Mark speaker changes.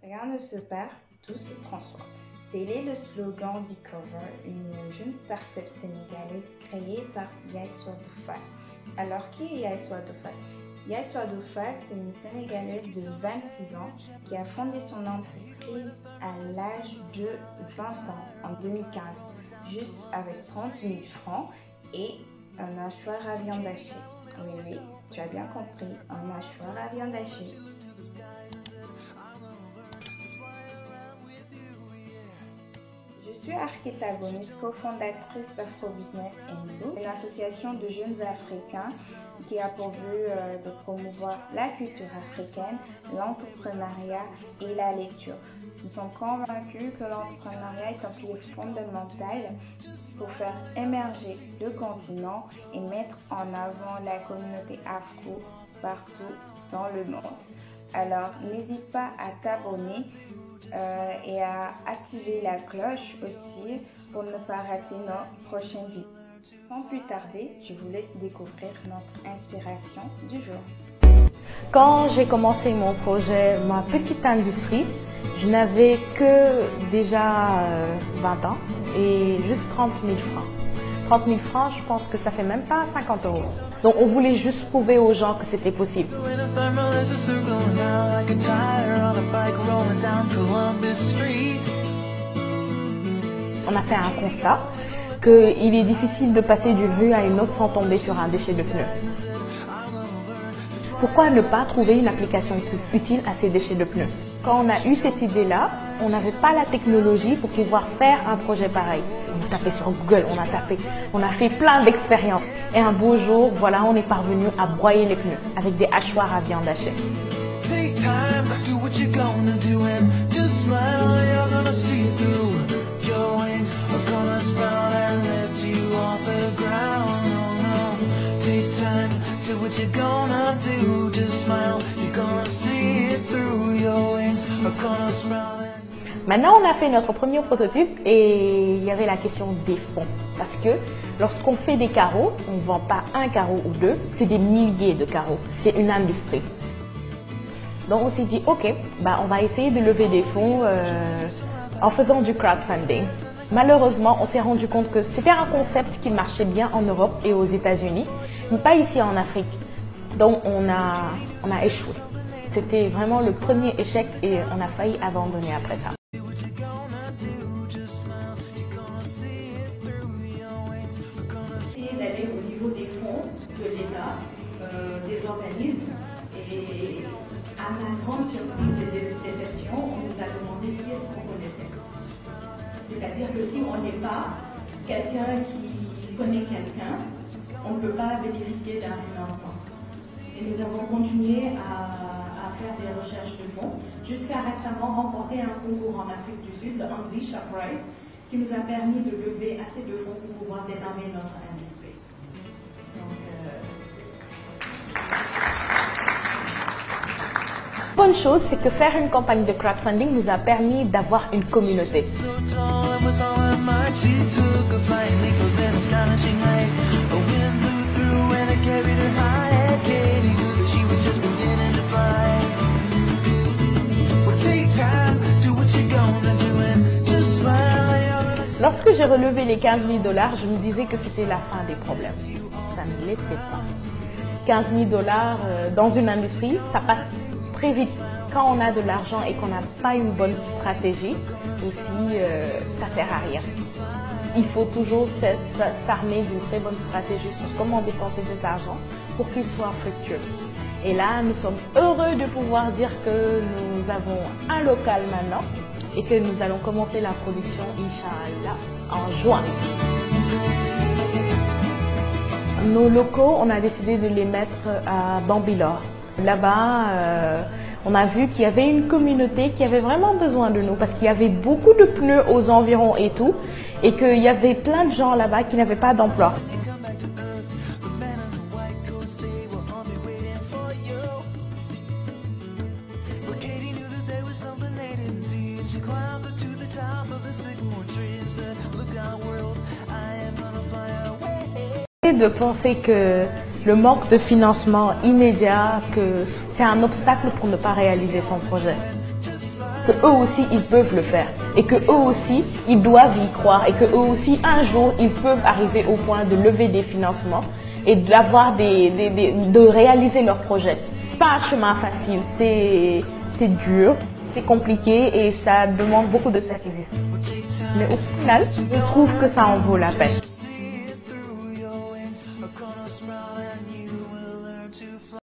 Speaker 1: Rien ne se perd, tout se transforme. Tel est le slogan d'E-Cover, une jeune start-up sénégalaise créée par Yaiswa Doufal. Alors, qui est Yaiswa Doufal? Yaiswa Doufal, c'est une Sénégalaise de 26 ans qui a fondé son entreprise à l'âge de 20 ans en 2015, juste avec 30 000 francs et un hachoir à viande hachée. Oui, tu as bien compris, un hachoir à viande hachée. Je suis Arketa Gomis, cofondatrice d'Afro-Business & une association de jeunes Africains qui a pour but de promouvoir la culture africaine, l'entrepreneuriat et la lecture. Nous sommes convaincus que l'entrepreneuriat est un pilier fondamental pour faire émerger le continent et mettre en avant la communauté afro partout dans le monde. Alors, n'hésite pas à t'abonner et à activer la cloche aussi pour ne pas rater nos prochaines vidéos. Sans plus tarder, je vous laisse découvrir notre inspiration du jour.
Speaker 2: Quand j'ai commencé mon projet, ma petite industrie, je n'avais que déjà 20 ans et juste 30 000 francs. 30 000 francs, je pense que ça fait même pas 50 €. Donc on voulait juste prouver aux gens que c'était possible. On a fait un constat qu'il est difficile de passer d'une rue à une autre sans tomber sur un déchet de pneus. Pourquoi ne pas trouver une application utile à ces déchets de pneus? Quand on a eu cette idée-là, on n'avait pas la technologie pour pouvoir faire un projet pareil. On a tapé sur Google, on a fait plein d'expériences. Et un beau jour, voilà, on est parvenu à broyer les pneus avec des hachoirs à viande hachée. Maintenant, on a fait notre premier prototype et il y avait la question des fonds. Parce que lorsqu'on fait des carreaux, on ne vend pas un carreau ou deux, c'est des milliers de carreaux. C'est une industrie. Donc on s'est dit, ok, on va essayer de lever des fonds en faisant du crowdfunding. Malheureusement, on s'est rendu compte que c'était un concept qui marchait bien en Europe et aux États-Unis, mais pas ici en Afrique. Donc on a échoué. C'était vraiment le premier échec et on a failli abandonner après ça.
Speaker 3: Essayer d'aller au niveau des fonds de l'État, des organismes, et à ma grande surprise et déception, on nous a demandé qui est-ce qu'on connaissait. C'est-à-dire que si on n'est pas quelqu'un qui connaît quelqu'un, on ne peut pas bénéficier d'un financement. Et nous avons continué à faire des recherches de fonds jusqu'à récemment remporter un concours en Afrique du Sud, le Anzisha Prize, qui nous a permis de lever assez de fonds pour pouvoir démarrer notre industrie.
Speaker 2: Bonne chose, c'est que faire une campagne de crowdfunding nous a permis d'avoir une communauté. Lorsque j'ai relevé les 15 000 $, je me disais que c'était la fin des problèmes. Ça ne l'était pas. 15 000 $ dans une industrie, ça passe très vite. Quand on a de l'argent et qu'on n'a pas une bonne stratégie, aussi, ça ne sert à rien. Il faut toujours s'armer d'une très bonne stratégie sur comment dépenser cet argent pour qu'il soit fructueux. Et là, nous sommes heureux de pouvoir dire que nous avons un local maintenant et que nous allons commencer la production, Inch'Allah, en juin. Nos locaux, on a décidé de les mettre à Bambilor. Là-bas, on a vu qu'il y avait une communauté qui avait vraiment besoin de nous parce qu'il y avait beaucoup de pneus aux environs et tout, et qu'il y avait plein de gens là-bas qui n'avaient pas d'emploi. De penser que le manque de financement immédiat, que c'est un obstacle pour ne pas réaliser son projet. qu'eux aussi, ils peuvent le faire. Et qu'eux aussi, ils doivent y croire. Et qu'eux aussi, un jour, ils peuvent arriver au point de lever des financements et de réaliser leurs projets. C'est pas un chemin facile, c'est dur, c'est compliqué et ça demande beaucoup de sacrifices. Mais au final, je trouve que ça en vaut la peine.